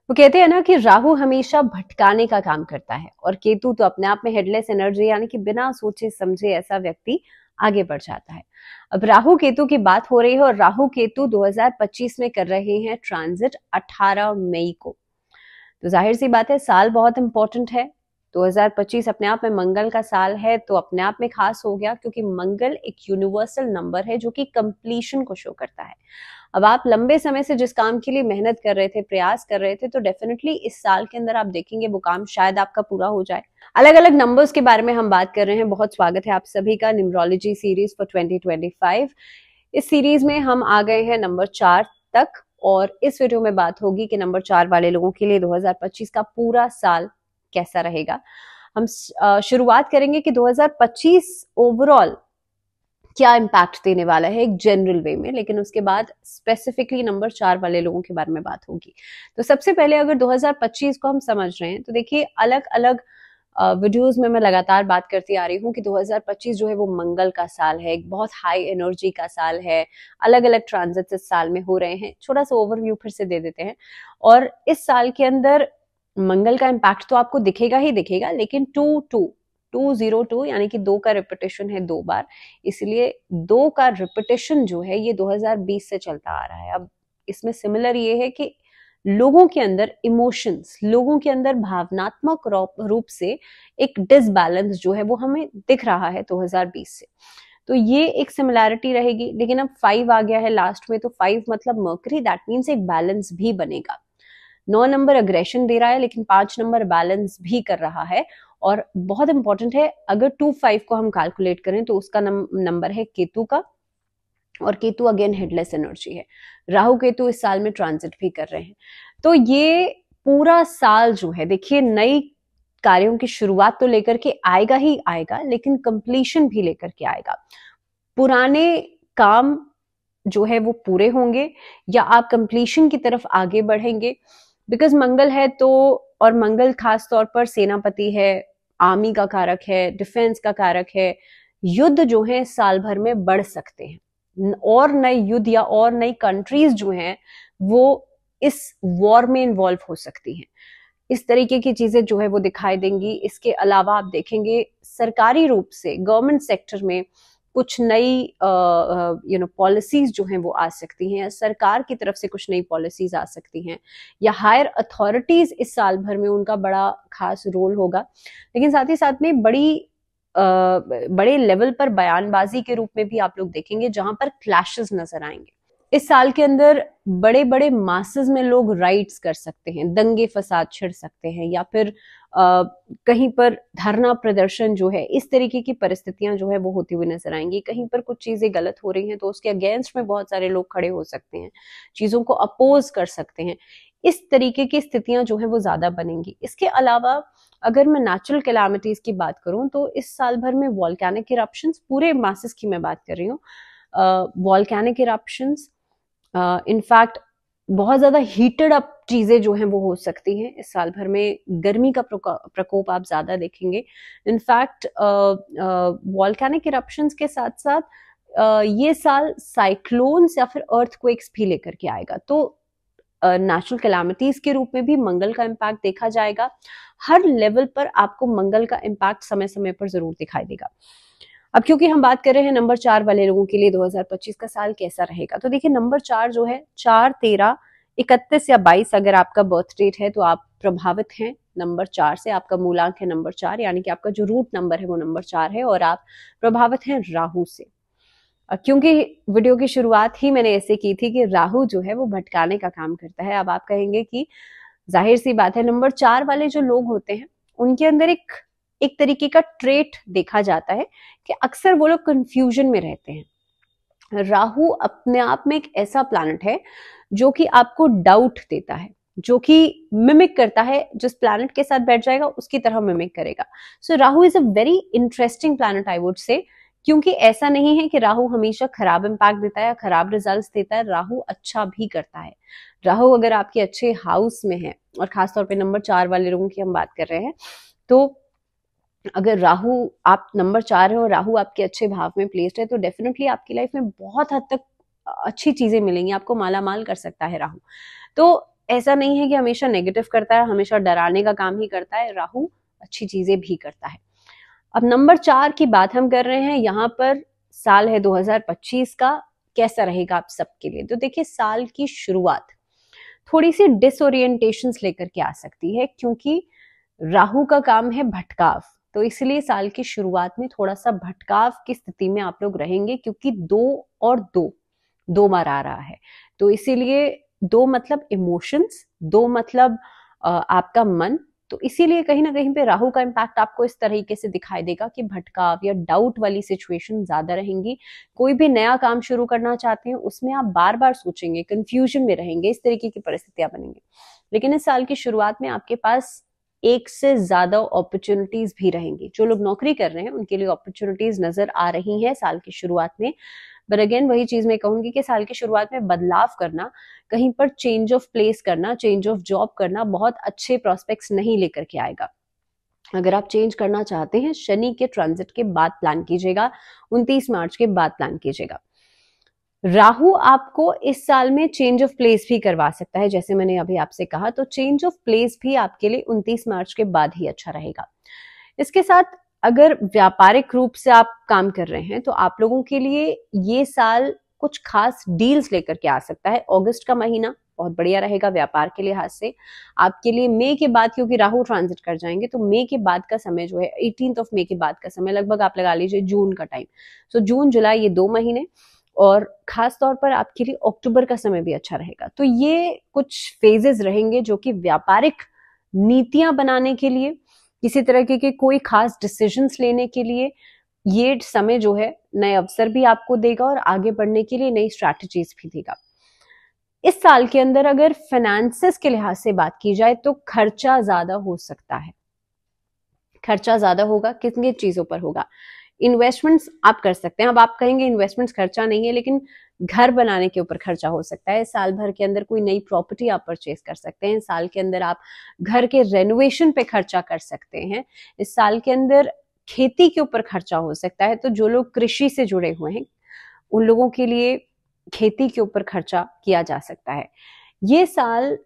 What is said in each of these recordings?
वो कहते हैं ना कि राहु हमेशा भटकाने का काम करता है और केतु तो अपने आप में हेडलेस एनर्जी, यानी कि बिना सोचे समझे ऐसा व्यक्ति आगे बढ़ जाता है। अब राहु केतु की बात हो रही है और राहु केतु 2025 में कर रहे हैं ट्रांजिट 18 मई को। तो जाहिर सी बात है साल बहुत इंपॉर्टेंट है। 2025 अपने आप में मंगल का साल है, तो अपने आप में खास हो गया क्योंकि मंगल एक यूनिवर्सल नंबर है जो कि कंप्लीशन को शो करता है। अब आप लंबे समय से जिस काम के लिए मेहनत कर रहे थे, प्रयास कर रहे थे, तो डेफिनेटली इस साल के अंदर आप देखेंगे वो काम शायद आपका पूरा हो जाए। अलग अलग नंबर्स के बारे में हम बात कर रहे हैं। बहुत स्वागत है आप सभी का न्यूमरोलॉजी सीरीज फॉर 2025। इस सीरीज में हम आ गए हैं नंबर 4 तक और इस वीडियो में बात होगी कि नंबर 4 वाले लोगों के लिए 2025 का पूरा साल कैसा रहेगा। हम शुरुआत करेंगे कि 2025 ओवरऑल क्या इम्पैक्ट देने वाला है एक जनरल वे में, लेकिन उसके बाद स्पेसिफिकली नंबर 4 वाले लोगों के बारे में बात होगी। तो सबसे पहले अगर 2025 को हम समझ रहे हैं तो देखिए अलग अलग वीडियोस में मैं लगातार बात करती आ रही हूँ कि 2025 जो है वो मंगल का साल है, एक बहुत हाई एनर्जी का साल है। अलग अलग ट्रांजिट्स इस साल में हो रहे हैं। छोटा सा ओवरव्यू फिर से दे देते हैं। और इस साल के अंदर मंगल का इम्पैक्ट तो आपको दिखेगा ही दिखेगा, लेकिन 202 यानी कि 2 का रिपीटेशन है 2 बार, इसलिए 2 का रिपीटेशन जो है ये 2020 से चलता आ रहा है। अब इसमें सिमिलर ये है कि लोगों के अंदर इमोशंस, लोगों के अंदर भावनात्मक रूप से एक डिसबैलेंस जो है वो हमें दिख रहा है 2020 से। तो ये एक सिमिलैरिटी रहेगी। लेकिन अब 5 आ गया है लास्ट में, तो 5 मतलब मर्करी, दैट मीन्स एक बैलेंस भी बनेगा। 9 नंबर अग्रेशन दे रहा है, लेकिन 5 नंबर बैलेंस भी कर रहा है। और बहुत इंपॉर्टेंट है, अगर 2-5 को हम कैलकुलेट करें तो उसका नंबर है केतु का, और केतु अगेन हेडलेस एनर्जी है। राहु केतु इस साल में ट्रांजिट भी कर रहे हैं। तो ये पूरा साल जो है देखिए नई कार्यों की शुरुआत तो लेकर के आएगा ही आएगा, लेकिन कंप्लीशन भी लेकर के आएगा। पुराने काम जो है वो पूरे होंगे या आप कंप्लीशन की तरफ आगे बढ़ेंगे, बिकॉज मंगल है तो, और मंगल खास तौर पर सेनापति है, आर्मी का कारक है, डिफेंस का कारक है। युद्ध जो है साल भर में बढ़ सकते हैं और नए युद्ध या और नई कंट्रीज जो हैं वो इस वॉर में इन्वॉल्व हो सकती हैं। इस तरीके की चीजें जो है वो दिखाई देंगी। इसके अलावा आप देखेंगे सरकारी रूप से गवर्नमेंट सेक्टर में कुछ नई पॉलिसीज जो हैं वो आ सकती हैं, सरकार की तरफ से कुछ नई पॉलिसीज आ सकती हैं, या हायर अथॉरिटीज इस साल भर में उनका बड़ा खास रोल होगा। लेकिन साथ ही साथ में बड़े लेवल पर बयानबाजी के रूप में भी आप लोग देखेंगे जहां पर क्लैशेस नजर आएंगे। इस साल के अंदर बड़े बड़े मासेस में लोग राइट्स कर सकते हैं, दंगे फसाद छिड़ सकते हैं, या फिर कहीं पर धरना प्रदर्शन जो है, इस तरीके की परिस्थितियां जो है वो होती हुई नजर आएंगी। कहीं पर कुछ चीजें गलत हो रही हैं तो उसके अगेंस्ट में बहुत सारे लोग खड़े हो सकते हैं, चीजों को अपोज कर सकते हैं। इस तरीके की स्थितियां जो है वो ज्यादा बनेंगी। इसके अलावा अगर मैं नेचुरल कैलामिटीज की बात करूं तो इस साल भर में वॉल्केनिक इरप्शंस, पूरे मासेस की मैं बात कर रही हूँ, वॉल्केनिक इरप्शंस, इनफैक्ट बहुत ज्यादा हीटेड अप चीजें जो हैं वो हो सकती हैं। इस साल भर में गर्मी का प्रकोप आप ज्यादा देखेंगे। इनफैक्ट वॉल्केनिक इरप्शंस के साथ साथ ये साल साइक्लोन्स या फिर अर्थक्वेक्स भी लेकर के आएगा। तो नेचुरल कैलामिटीज के रूप में भी मंगल का इम्पैक्ट देखा जाएगा। हर लेवल पर आपको मंगल का इम्पैक्ट समय समय पर जरूर दिखाई देगा। अब क्योंकि हम बात कर रहे हैं नंबर 4 वाले लोगों के लिए 2025 का साल कैसा रहेगा, तो देखिए नंबर 4 जो है 4, 13, 31 या 22 अगर आपका बर्थ डेट है तो आप प्रभावित हैं नंबर 4 से। आपका मूलांक है नंबर 4, यानी कि आपका जो रूट नंबर है वो नंबर 4 है, और आप प्रभावित हैं राहु से। क्योंकि वीडियो की शुरुआत ही मैंने ऐसे की थी कि राहु जो है वो भटकाने का काम करता है। अब आप कहेंगे कि जाहिर सी बात है नंबर 4 वाले जो लोग होते हैं उनके अंदर एक तरीके का ट्रेट देखा जाता है कि अक्सर वो लोग कंफ्यूजन में रहते हैं। राहु अपने आप में एक ऐसा प्लैनेट है जो कि आपको डाउट देता है, जो कि मिमिक करता है, जिस प्लैनेट के साथ बैठ जाएगा उसकी तरह मिमिक करेगा। So Rahu is a very interesting planet I would say, क्योंकि ऐसा नहीं है कि राहु हमेशा खराब इंपैक्ट देता है या खराब रिजल्ट्स देता है। राहु अच्छा भी करता है। राहु अगर आपके अच्छे हाउस में है, और खासतौर पे नंबर 4 वाले लोगों की हम बात कर रहे हैं, तो अगर राहु आप नंबर 4 है और राहु आपके अच्छे भाव में प्लेस्ड है तो डेफिनेटली आपकी लाइफ में बहुत हद तक अच्छी चीजें मिलेंगी, आपको माला माल कर सकता है राहु। तो ऐसा नहीं है कि हमेशा नेगेटिव करता है, हमेशा डराने का काम ही करता है, राहु अच्छी चीजें भी करता है। अब नंबर 4 की बात हम कर रहे हैं, यहाँ पर साल है 2025 का, कैसा रहेगा आप सबके लिए। तो देखिए, साल की शुरुआत थोड़ी सी डिसओरिएंटेशंस लेकर के आ सकती है, क्योंकि राहु का काम है भटकाव, तो इसलिए साल की शुरुआत में थोड़ा सा भटकाव की स्थिति में आप लोग रहेंगे, क्योंकि 2 और 2 मार आ रहा है। तो इसीलिए 2 मतलब इमोशंस, 2 मतलब आपका मन, तो इसीलिए कहीं ना कहीं पे राहु का इम्पैक्ट आपको इस तरीके से दिखाई देगा कि भटकाव या डाउट वाली सिचुएशन ज्यादा रहेंगी। कोई भी नया काम शुरू करना चाहते हैं उसमें आप बार बार सोचेंगे, कंफ्यूजन में रहेंगे, इस तरीके की परिस्थितियां बनेंगी। लेकिन इस साल की शुरुआत में आपके पास एक से ज्यादा अपॉर्चुनिटीज भी रहेंगी। जो लोग नौकरी कर रहे हैं उनके लिए अपॉर्चुनिटीज नजर आ रही हैं साल की शुरुआत में। बट अगेन वही चीज मैं कहूंगी कि साल की शुरुआत में बदलाव करना, कहीं पर चेंज ऑफ प्लेस करना, चेंज ऑफ जॉब करना बहुत अच्छे प्रोस्पेक्ट्स नहीं लेकर के आएगा। अगर आप चेंज करना चाहते हैं, शनि के ट्रांजिट के बाद प्लान कीजिएगा, 29 मार्च के बाद प्लान कीजिएगा। राहु आपको इस साल में चेंज ऑफ प्लेस भी करवा सकता है, जैसे मैंने अभी आपसे कहा, तो चेंज ऑफ प्लेस भी आपके लिए 29 मार्च के बाद ही अच्छा रहेगा। इसके साथ अगर व्यापारिक रूप से आप काम कर रहे हैं तो आप लोगों के लिए ये साल कुछ खास डील्स लेकर के आ सकता है। अगस्त का महीना बहुत बढ़िया रहेगा व्यापार के लिहाज से आपके लिए। मई के बाद, क्योंकि राहु ट्रांजिट कर जाएंगे, तो मई के बाद का समय जो है 18 मई के बाद का समय, लगभग आप लगा लीजिए जून का टाइम। सो जून जुलाई ये 2 महीने, और खास तौर पर आपके लिए अक्टूबर का समय भी अच्छा रहेगा। तो ये कुछ फेजेस रहेंगे जो कि व्यापारिक नीतियां बनाने के लिए, किसी तरह के कोई खास डिसीजंस लेने के लिए ये समय जो है नए अवसर भी आपको देगा और आगे बढ़ने के लिए नई स्ट्रैटेजीज भी देगा। इस साल के अंदर अगर फाइनेंसेस के लिहाज से बात की जाए तो खर्चा ज्यादा हो सकता है। खर्चा ज्यादा होगा, कितनी चीजों पर होगा। इन्वेस्टमेंट्स आप कर सकते हैं। अब आप कहेंगे इन्वेस्टमेंट्स खर्चा नहीं है, लेकिन घर बनाने के ऊपर खर्चा हो सकता है। साल भर के अंदर कोई नई प्रॉपर्टी आप परचेज कर सकते हैं। साल के अंदर आप घर के रेनोवेशन पे खर्चा कर सकते हैं। इस साल के अंदर खेती के ऊपर खर्चा हो सकता है। तो जो लोग कृषि से जुड़े हुए हैं उन लोगों के लिए खेती के ऊपर खर्चा किया जा सकता है। ये साल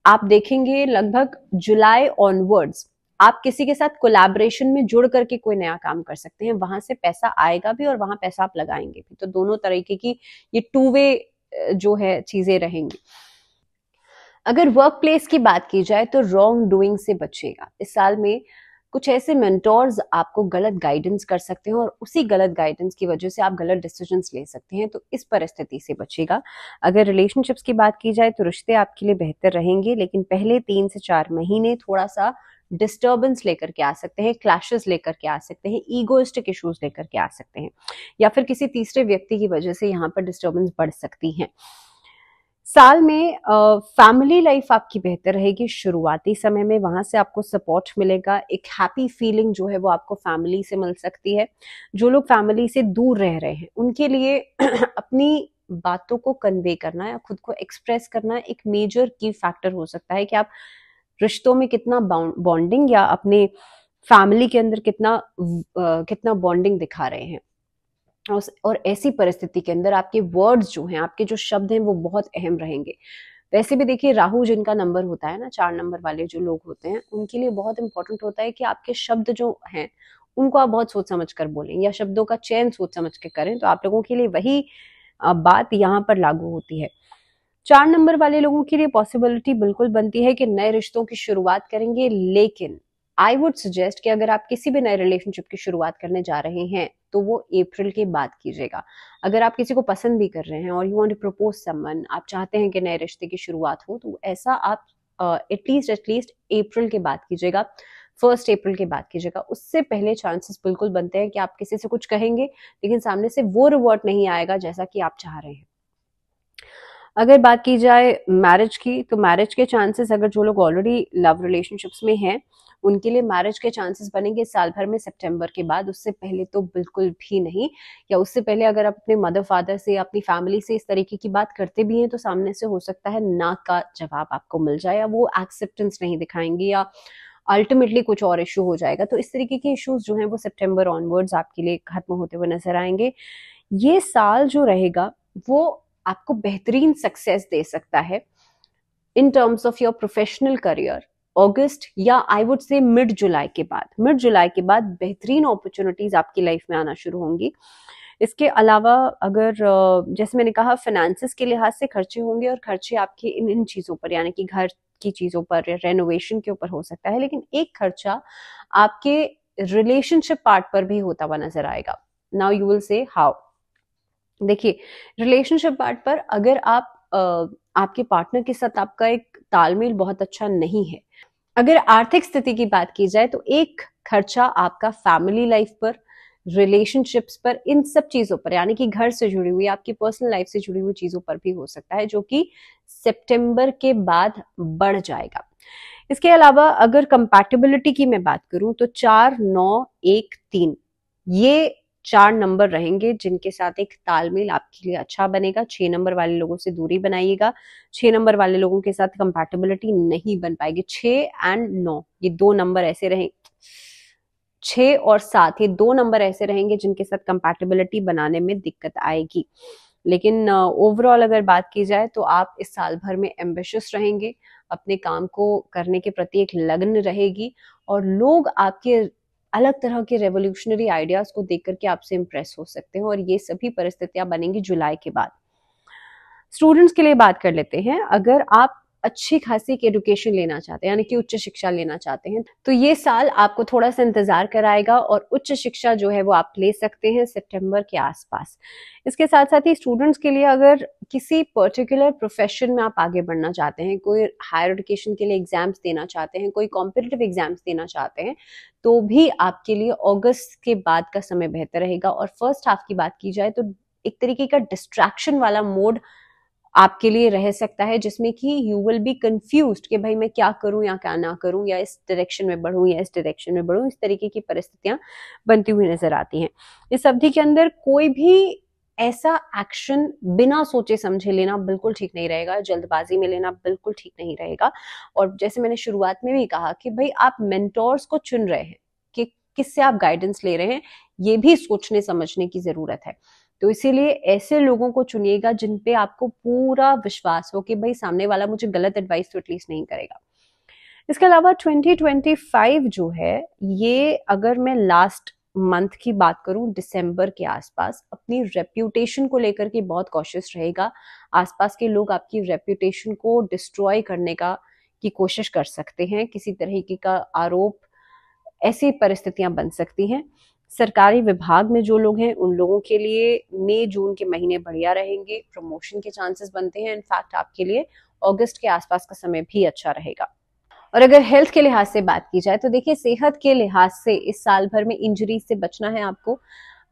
आप देखेंगे लगभग जुलाई ऑनवर्ड्स आप किसी के साथ कोलैबोरेशन में जुड़ करके कोई नया काम कर सकते हैं। वहां से पैसा आएगा भी और वहां पैसा आप लगाएंगे भी। तो दोनों तरीके की ये 2 वे जो है चीजें रहेंगी। अगर वर्क प्लेस की बात की जाए तो रॉन्ग डूइंग से बचेगा। इस साल में कुछ ऐसे मेंटोर्स आपको गलत गाइडेंस कर सकते हैं और उसी गलत गाइडेंस की वजह से आप गलत डिसीजंस ले सकते हैं। तो इस परिस्थिति से बचेगा। अगर रिलेशनशिप्स की बात की जाए तो रिश्ते आपके लिए बेहतर रहेंगे, लेकिन पहले 3 से 4 महीने थोड़ा सा डिस्टर्बेंस लेकर के आ सकते हैं, क्लैशेस लेकर के आ सकते हैं, ईगोइस्टिक इश्यूज लेकर के आ सकते हैं, या फिर किसी तीसरे व्यक्ति की वजह से यहाँ पर डिस्टर्बेंस बढ़ सकती है। साल में फैमिली लाइफ आपकी बेहतर रहेगी। शुरुआती समय में वहां से आपको सपोर्ट मिलेगा, एक हैप्पी फीलिंग जो है वो आपको फैमिली से मिल सकती है। जो लोग फैमिली से दूर रह रहे हैं उनके लिए अपनी बातों को कन्वे करना या खुद को एक्सप्रेस करना एक मेजर की फैक्टर हो सकता है कि आप रिश्तों में कितना बॉन्डिंग या अपने फैमिली के अंदर कितना बॉन्डिंग दिखा रहे हैं। और ऐसी परिस्थिति के अंदर आपके वर्ड्स जो हैं, आपके जो शब्द हैं वो बहुत अहम रहेंगे। वैसे भी देखिए, राहु जिनका नंबर होता है ना, 4 नंबर वाले जो लोग होते हैं, उनके लिए बहुत इंपॉर्टेंट होता है कि आपके शब्द जो हैं उनको आप बहुत सोच समझ कर बोलें या शब्दों का चयन सोच समझ के करें। तो आप लोगों के लिए वही बात यहाँ पर लागू होती है। 4 नंबर वाले लोगों के लिए पॉसिबिलिटी बिल्कुल बनती है कि नए रिश्तों की शुरुआत करेंगे, लेकिन आई वुड सजेस्ट कि अगर आप किसी भी नए रिलेशनशिप की शुरुआत करने जा रहे हैं तो वो अप्रैल के बाद कीजिएगा। अगर आप किसी को पसंद भी कर रहे हैं और you want to propose someone, आप चाहते हैं कि नए रिश्ते की शुरुआत हो, तो ऐसा आप एटलीस्ट अप्रैल के बाद कीजिएगा, 1 अप्रैल के बाद कीजिएगा। उससे पहले चांसेस बिल्कुल बनते हैं कि आप किसी से कुछ कहेंगे लेकिन सामने से वो रिवर्ट नहीं आएगा जैसा कि आप चाह रहे हैं। अगर बात की जाए मैरिज की, तो मैरिज के चांसेस, अगर जो लोग ऑलरेडी लव रिलेशनशिप्स में हैं उनके लिए मैरिज के चांसेस बनेंगे साल भर में सितंबर के बाद। उससे पहले तो बिल्कुल भी नहीं, या उससे पहले अगर आप अपने मदर फादर से या अपनी फैमिली से इस तरीके की बात करते भी हैं तो सामने से हो सकता है ना का जवाब आपको मिल जाए, या वो एक्सेप्टेंस नहीं दिखाएंगे, या अल्टीमेटली कुछ और इशू हो जाएगा। तो इस तरीके के इश्यूज जो हैं वो सितंबर ऑनवर्ड्स आपके लिए खत्म होते हुए नजर आएंगे। ये साल जो रहेगा वो आपको बेहतरीन सक्सेस दे सकता है। In terms of your professional career अगस्त या आई वुड से मिड जुलाई के बाद बेहतरीन अपॉर्चुनिटीज आपकी लाइफ में आना शुरू होंगी। इसके अलावा अगर जैसे मैंने कहा फाइनेंसेस के लिहाज से खर्चे होंगे, और खर्चे आपके इन चीजों पर यानी कि घर की चीजों पर या रेनोवेशन के ऊपर हो सकता है, लेकिन एक खर्चा आपके रिलेशनशिप पार्ट पर भी होता हुआ नजर आएगा। Now you will say how. देखिए, रिलेशनशिप पार्ट पर अगर आप आपके पार्टनर के साथ आपका एक तालमेल बहुत अच्छा नहीं है, अगर आर्थिक स्थिति की बात की जाए तो एक खर्चा आपका फैमिली लाइफ पर, रिलेशनशिप्स पर, इन सब चीजों पर यानी कि घर से जुड़ी हुई आपकी पर्सनल लाइफ से जुड़ी हुई चीजों पर भी हो सकता है, जो कि सितंबर के बाद बढ़ जाएगा। इसके अलावा अगर कंपैटिबिलिटी की मैं बात करूं तो 4, 9, 1, 3 ये 4 नंबर रहेंगे जिनके साथ एक तालमेल आपके लिए अच्छा बनेगा। 6 नंबर वाले लोगों से दूरी बनाइएगा। 6 नंबर वाले लोगों के साथ कंपैटिबिलिटी नहीं बन पाएगी। 6 एंड 9 ये 2 नंबर ऐसे रहेंगे, 6 और 7 ये 2 नंबर ऐसे रहेंगे जिनके साथ कंपैटिबिलिटी बनाने में दिक्कत आएगी। लेकिन ओवरऑल अगर बात की जाए तो आप इस साल भर में एम्बिशियस रहेंगे, अपने काम को करने के प्रति एक लगन रहेगी, और लोग आपके अलग तरह के रेवोल्यूशनरी आइडियाज को देख करके आपसे इंप्रेस हो सकते हैं, और ये सभी परिस्थितियां बनेंगी जुलाई के बाद। स्टूडेंट्स के लिए बात कर लेते हैं। अगर आप अच्छी खासी एक एजुकेशन लेना चाहते हैं यानी कि उच्च शिक्षा लेना चाहते हैं, तो ये साल आपको थोड़ा सा इंतजार कराएगा, और उच्च शिक्षा जो है वो आप ले सकते हैं सितंबर के आसपास। इसके साथ साथ ही स्टूडेंट्स के लिए अगर किसी पर्टिकुलर प्रोफेशन में आप आगे बढ़ना चाहते हैं, कोई हायर एजुकेशन के लिए एग्जाम्स देना चाहते हैं, कोई कॉम्पिटिटिव एग्जाम्स देना चाहते हैं, तो भी आपके लिए अगस्त के बाद का समय बेहतर रहेगा। और फर्स्ट हाफ की बात की जाए तो एक तरीके का डिस्ट्रैक्शन वाला मोड आपके लिए रह सकता है, जिसमें कि यू विल बी कंफ्यूज्ड कि भाई मैं क्या करूं या क्या ना करूं, या इस डायरेक्शन में बढ़ूं या इस डायरेक्शन में बढ़ूं। इस तरीके की परिस्थितियां बनती हुई नजर आती हैं। इस अवधि के अंदर कोई भी ऐसा एक्शन बिना सोचे समझे लेना बिल्कुल ठीक नहीं रहेगा, जल्दबाजी में लेना बिल्कुल ठीक नहीं रहेगा। और जैसे मैंने शुरुआत में भी कहा कि भाई आप मेंटोर्स को चुन रहे हैं कि किससे आप गाइडेंस ले रहे हैं, ये भी सोचने समझने की जरूरत है। तो इसीलिए ऐसे लोगों को चुनिएगा जिन पे आपको पूरा विश्वास हो कि भाई सामने वाला मुझे गलत एडवाइस तो एटलीस्ट नहीं करेगा। इसके अलावा 2025 जो है, ये अगर मैं लास्ट मंथ की बात करूं दिसंबर के आसपास, अपनी रेप्यूटेशन को लेकर के बहुत कॉशियस रहेगा। आसपास के लोग आपकी रेप्यूटेशन को डिस्ट्रॉय करने की कोशिश कर सकते हैं। किसी तरीके का आरोप, ऐसी परिस्थितियां बन सकती हैं। सरकारी विभाग में जो लोग हैं उन लोगों के लिए मई जून के महीने बढ़िया रहेंगे, प्रमोशन के चांसेस बनते हैं। इनफैक्ट आपके लिए अगस्त के आसपास का समय भी अच्छा रहेगा। और अगर हेल्थ के लिहाज से बात की जाए तो देखिए, सेहत के लिहाज से इस साल भर में इंजरी से बचना है आपको,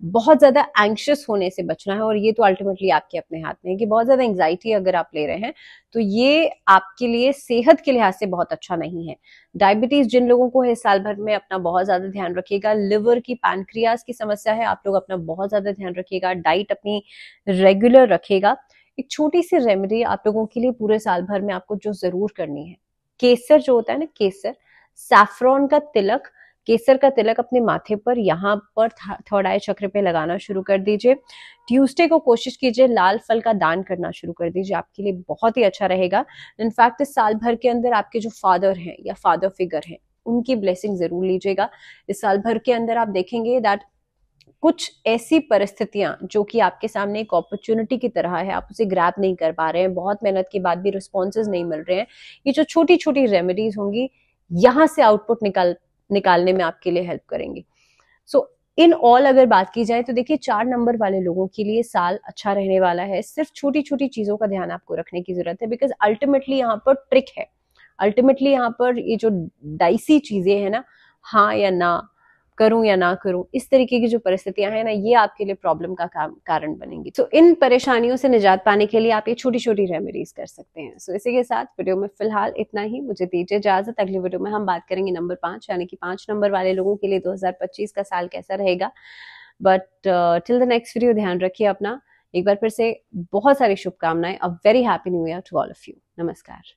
बहुत ज्यादा एंग्शियस होने से बचना है, और ये तो अल्टीमेटली आपके अपने हाथ में है कि बहुत ज्यादा एंग्जाइटी अगर आप ले रहे हैं तो ये आपके लिए सेहत के लिहाज से बहुत अच्छा नहीं है। डायबिटीज जिन लोगों को है इस साल भर में अपना बहुत ज्यादा ध्यान रखिएगा। लिवर की, पैनक्रियाज की समस्या है, आप लोग अपना बहुत ज्यादा ध्यान रखिएगा। डाइट अपनी रेगुलर रखिएगा। एक छोटी सी रेमेडी आप लोगों के लिए पूरे साल भर में आपको जो जरूर करनी है, केसर जो होता है ना, केसर, सैफरॉन का तिलक, केसर का तिलक अपने माथे पर, यहाँ पर थर्ड आई चक्र पे लगाना शुरू कर दीजिए। ट्यूसडे को कोशिश कीजिए लाल फल का दान करना शुरू कर दीजिए, आपके लिए बहुत ही अच्छा रहेगा। इनफैक्ट इस साल भर के अंदर आपके जो फादर हैं या फादर फिगर हैं उनकी ब्लेसिंग जरूर लीजिएगा। इस साल भर के अंदर आप देखेंगे दैट कुछ ऐसी परिस्थितियां जो कि आपके सामने एक अपॉर्चुनिटी की तरह है, आप उसे ग्रैब नहीं कर पा रहे हैं, बहुत मेहनत के बाद भी रिस्पॉन्सेज नहीं मिल रहे हैं, ये जो छोटी छोटी रेमेडीज होंगी यहां से आउटपुट निकालने में आपके लिए हेल्प करेंगे। सो इन ऑल अगर बात की जाए तो देखिए, 4 नंबर वाले लोगों के लिए साल अच्छा रहने वाला है। सिर्फ छोटी छोटी चीजों का ध्यान आपको रखने की जरूरत है, बिकॉज अल्टीमेटली यहाँ पर ट्रिक है, अल्टीमेटली यहाँ पर ये जो डाइसी चीजें हैं ना, हाँ या ना, करूं या ना करूं, इस तरीके की जो परिस्थितियां हैं ना, ये आपके लिए प्रॉब्लम का कारण बनेंगी। तो इन परेशानियों से निजात पाने के लिए आप ये छोटी छोटी रेमेडीज कर सकते हैं। सो इसी के साथ वीडियो में फिलहाल इतना ही, मुझे दीजिए इजाजत। अगली वीडियो में हम बात करेंगे नंबर 5 यानी कि 5 नंबर वाले लोगों के लिए 2025 का साल कैसा रहेगा। But till the next video ध्यान रखिए अपना। एक बार फिर से बहुत सारी शुभकामनाएं। A very happy new year to all of you. नमस्कार।